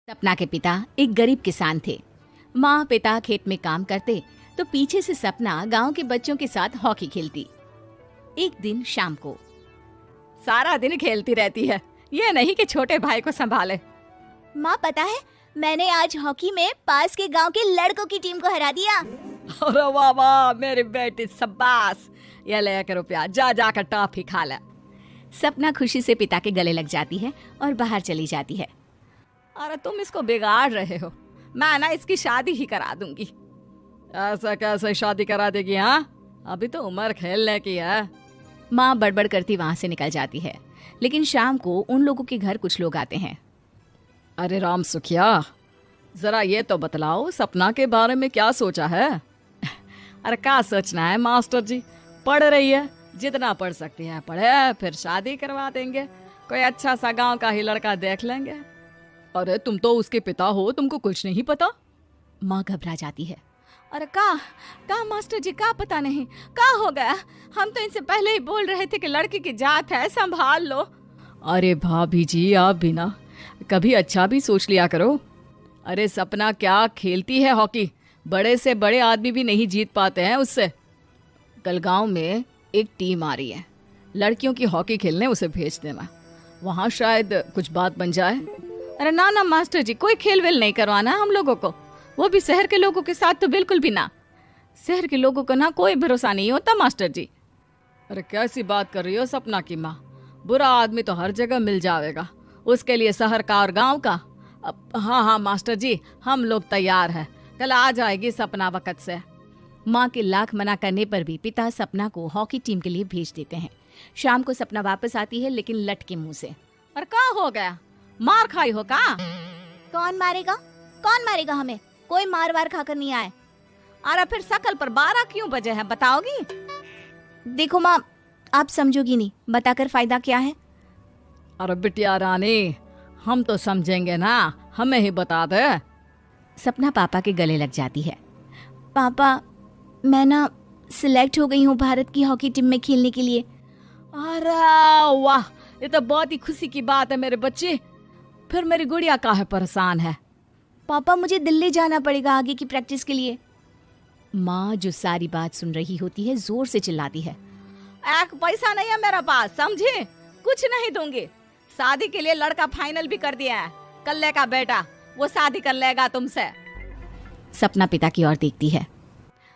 सपना के पिता एक गरीब किसान थे। माँ पिता खेत में काम करते तो पीछे से सपना गांव के बच्चों के साथ हॉकी खेलती। एक दिन शाम को सारा दिन खेलती रहती है, ये नहीं कि छोटे भाई को संभाले। माँ पता है, मैंने आज हॉकी में पास के गांव के लड़कों की टीम को हरा दिया। अरे वाह वाह मेरी बेटी, शाबाश, ये लेकर रुपया, जा जाकर टॉफी खा ले। सपना खुशी से पिता के गले लग जाती है और बाहर चली जाती है। अरे तुम इसको बिगाड़ रहे हो, मैं ना इसकी शादी ही करा दूंगी। ऐसा कैसे शादी करा देगी? हाँ, अभी तो उम्र खेलने की है। माँ बड़बड़ करती वहां से निकल जाती है। लेकिन शाम को उन लोगों के घर कुछ लोग आते हैं। अरे राम सुखिया, जरा ये तो बतलाओ, सपना के बारे में क्या सोचा है? अरे क्या सोचना है मास्टर जी, पढ़ रही है, जितना पढ़ सकती है पढ़े, फिर शादी करवा देंगे, कोई अच्छा सा गांव का ही लड़का देख लेंगे। अरे तुम तो उसके पिता हो, तुमको कुछ नहीं पता? माँ घबरा जाती है। अरे का मास्टर जी, का पता नहीं, का हो गया? हम तो इनसे पहले ही बोल रहे थे कि लड़की की जात है, संभाल लो। अरे भाभी जी, आप भी ना कभी अच्छा भी सोच लिया करो। अरे सपना क्या खेलती है हॉकी, बड़े से बड़े आदमी भी नहीं जीत पाते हैं उससे। कल गांव में एक टीम आ रही है, लड़कियों की हॉकी खेलने उसे भेज देना, वहाँ शायद कुछ बात बन जाए। अरे ना ना मास्टर जी, कोई खेल वेल नहीं करवाना हम लोगों को, वो भी शहर के लोगों के साथ तो बिल्कुल भी ना। शहर के लोगों को ना कोई भरोसा नहीं होता मास्टर जी। अरे कैसी बात कर रही हो सपना की माँ, बुरा आदमी तो हर जगह मिल जाएगा, उसके लिए शहर का और गांव का। हाँ हाँ मास्टर जी, हम लोग तैयार हैं, कल आ जाएगी सपना वक्त से। माँ के लाख मना करने पर भी पिता सपना को हॉकी टीम के लिए भेज देते हैं। शाम को सपना वापस आती है, लेकिन लट के मुंह से। अरे क्या हो गया, मार खाई हो का? कौन मारेगा हमें? कोई मार वार खाकर नहीं आए। अरे फिर शकल पर 12 क्यों बजे है, बताओगी? देखो माँ, आप समझोगी नहीं, बताकर फायदा क्या है? अरे बिटिया रानी, हम तो समझेंगे ना, हमें ही बता दे। सपना पापा के गले लग जाती है। पापा, मैं ना सिलेक्ट हो गई हूँ भारत की हॉकी टीम में खेलने के लिए। अरे वाह, ये तो बहुत ही खुशी की बात है मेरे बच्चे। फिर मेरी गुड़िया काहे परेशान है? पापा, मुझे दिल्ली जाना पड़ेगा आगे की प्रैक्टिस के लिए। माँ जो सारी बात सुन रही होती है, जोर से चिल्लाती है। एक पैसा नहीं है मेरे पास, समझे? कुछ नहीं दूंगी। शादी के लिए लड़का फाइनल भी कर दिया है, कल्ले का बेटा, वो शादी कर लेगा तुमसे। सपना पिता की ओर देखती है।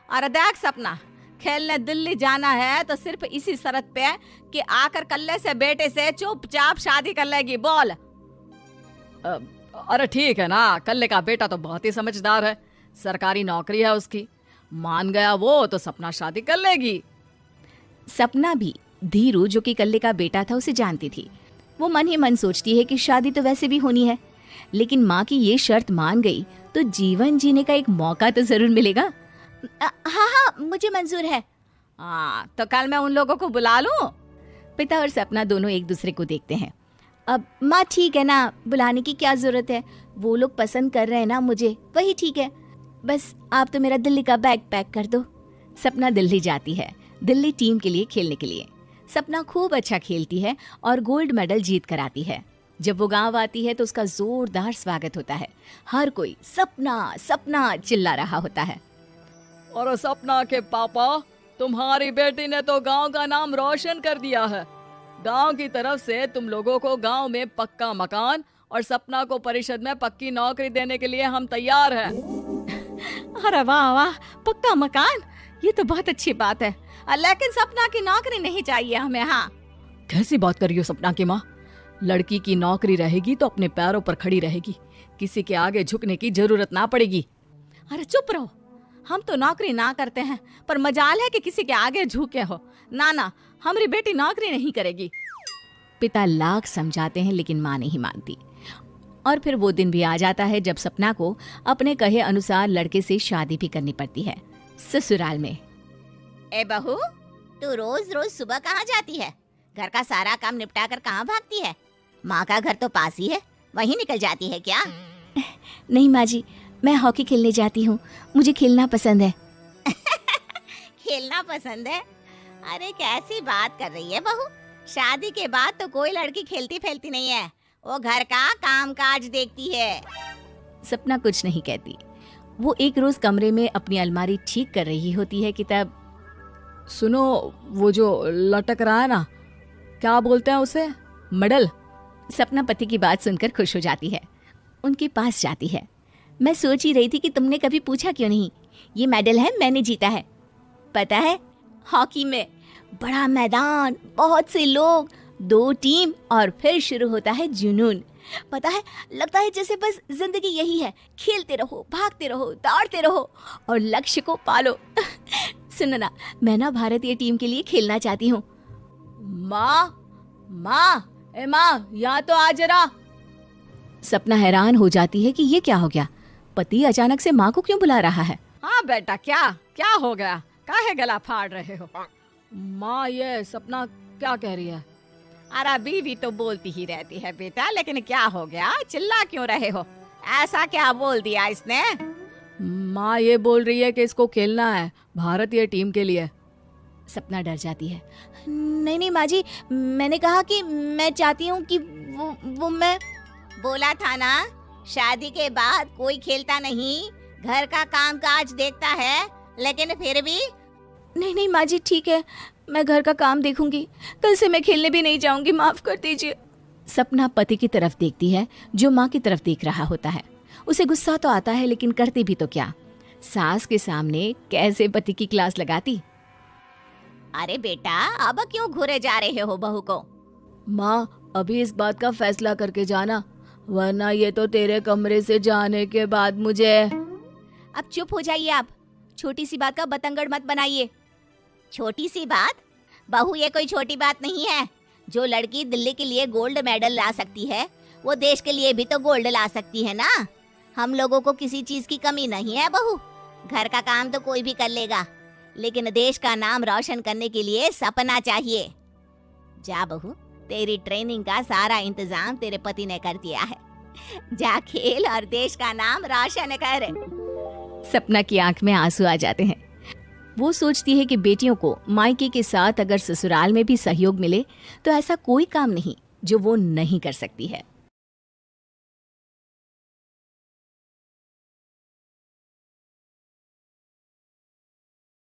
अरे देख सपना, खेलने दिल्ली जाना है तो सिर्फ इसी शर्त पे कि आकर कल्ले से बेटे से चुपचाप शादी कर लेगी, बोल। अरे ठीक है ना, कल्ले का बेटा तो बहुत ही समझदार है, सरकारी नौकरी है उसकी, मान गया वो तो सपना शादी कर लेगी। सपना भी धीरू, जो कि कल्ले का बेटा था, उसे जानती थी। वो मन ही मन सोचती है कि शादी तो वैसे भी होनी है, लेकिन माँ की ये शर्त मान गई तो जीवन जीने का एक मौका तो जरूर मिलेगा। हाँ, मुझे मंजूर है। हाँ, तो कल मैं उन लोगों को बुला लूं? पिता और सपना दोनों एक दूसरे को देखते हैं। अब माँ ठीक है ना, बुलाने की क्या जरूरत है, वो लोग पसंद कर रहे हैं ना मुझे, वही ठीक है। बस आप तो मेरा दिल्ली का बैग पैक कर दो। सपना दिल्ली जाती है, दिल्ली टीम के लिए खेलने के लिए। सपना खूब अच्छा खेलती है और गोल्ड मेडल जीत कर आती है। जब वो गांव आती है तो उसका जोरदार स्वागत होता है, हर कोई सपना सपना चिल्ला रहा होता है। और सपना के पापा, तुम्हारी बेटी ने तो गांव का नाम रोशन कर दिया है। गांव की तरफ से तुम लोगों को गांव में पक्का मकान और सपना को परिषद में पक्की नौकरी देने के लिए हम तैयार हैं। अरे वाह वाह, पक्का मकान, ये तो बहुत अच्छी बात है, लेकिन सपना की नौकरी नहीं चाहिए हमें। हाँ, कैसी बात कर रही हो सपना की माँ? लड़की की नौकरी रहेगी तो अपने पैरों पर खड़ी रहेगी, किसी के आगे झुकने की जरूरत ना पड़ेगी। अरे चुप रहो, हम तो नौकरी ना करते हैं, पर मजाल है कि किसी के आगे झुके हो। ना ना, हमारी बेटी नौकरी नहीं करेगी। पिता लाख समझाते हैं, लेकिन माँ नहीं मानती। और फिर वो दिन भी आ जाता है जब सपना को अपने कहे अनुसार लड़के से शादी भी करनी पड़ती है, ससुराल में। ए बहू, तू रोज रोज सुबह कहाँ जाती है? घर का सारा काम निपटा कर कहाँ भागती है? माँ का घर तो पास ही है, वहीं निकल जाती है क्या? नहीं माँ जी, मैं हॉकी खेलने जाती हूँ, मुझे खेलना पसंद है। खेलना पसंद है? अरे कैसी बात कर रही है बहू, शादी के बाद तो कोई लड़की खेलती फैलती नहीं है, वो घर का काम काज देखती है। सपना कुछ नहीं कहती। वो एक रोज कमरे में अपनी अलमारी ठीक कर रही होती है कि तब सुनो, वो जो लटक रहा है ना, क्या बोलते हैं उसे? मेडल। सपना पति की बात सुनकर खुश हो जाती है, उनके पास जाती है। मैं सोच ही रही थी कि तुमने कभी पूछा क्यों नहीं। ये मेडल है, मैंने जीता है। पता है, हॉकी में बड़ा मैदान, बहुत से लोग, 2 टीम और फिर शुरू होता है जुनून। पता है, लगता है जैसे बस जिंदगी यही है, खेलते रहो, भागते रहो, दौड़ते रहो और लक्ष्य को पालो। सुनो ना, मैं ना भारतीय टीम के लिए खेलना चाहती हूँ। माँ, ए माँ, यहाँ तो आ जरा। सपना हैरान हो जाती है कि ये क्या हो गया, पति अचानक से माँ को क्यों बुला रहा है। हाँ बेटा, क्या क्या हो गया? काहे गला फाड़ रहे हो? माँ, ये सपना क्या कह रही है? अरे बीवी तो बोलती ही रहती है बेटा, लेकिन क्या हो गया, चिल्ला क्यों रहे हो? ऐसा क्या बोल दिया इसने? माँ ये बोल रही है कि इसको खेलना है भारतीय टीम के लिए। सपना डर जाती है। नहीं नहीं माँ जी, मैंने कहा कि मैं चाहती हूँ कि वो मैं बोला था ना, शादी के बाद कोई खेलता नहीं, घर का काम काज देखता है, लेकिन फिर भी। नहीं नहीं माँ जी, ठीक है, मैं घर का काम देखूंगी, कल से मैं खेलने भी नहीं जाऊंगी, माफ कर दीजिए। सपना पति की तरफ देखती है जो माँ की तरफ देख रहा होता है। उसे गुस्सा तो आता है, लेकिन करती भी तो क्या, सास के सामने कैसे पति की क्लास लगाती। अरे बेटा, अब क्यों घुरे जा रहे हो बहू को? माँ, अभी इस बात का फैसला करके जाना, वरना ये तो तेरे कमरे से जाने के बाद मुझे। अब चुप हो जाइए आप, छोटी सी बात का बतंगड़ मत बनाइए। छोटी सी बात? बहू, ये कोई छोटी बात नहीं है। जो लड़की दिल्ली के लिए गोल्ड मेडल ला सकती है, वो देश के लिए भी तो गोल्ड ला सकती है ना। हम लोगों को किसी चीज की कमी नहीं है बहू। घर का काम तो कोई भी कर लेगा, लेकिन देश का नाम रोशन करने के लिए सपना चाहिए। जा बहू, तेरी ट्रेनिंग का सारा इंतजाम तेरे पति ने कर दिया है। जा खेल और देश का नाम रोशन कर। सपना की आंख में आंसू आ जाते हैं। वो सोचती है कि बेटियों को मायके के साथ अगर ससुराल में भी सहयोग मिले तो ऐसा कोई काम नहीं जो वो नहीं कर सकती है।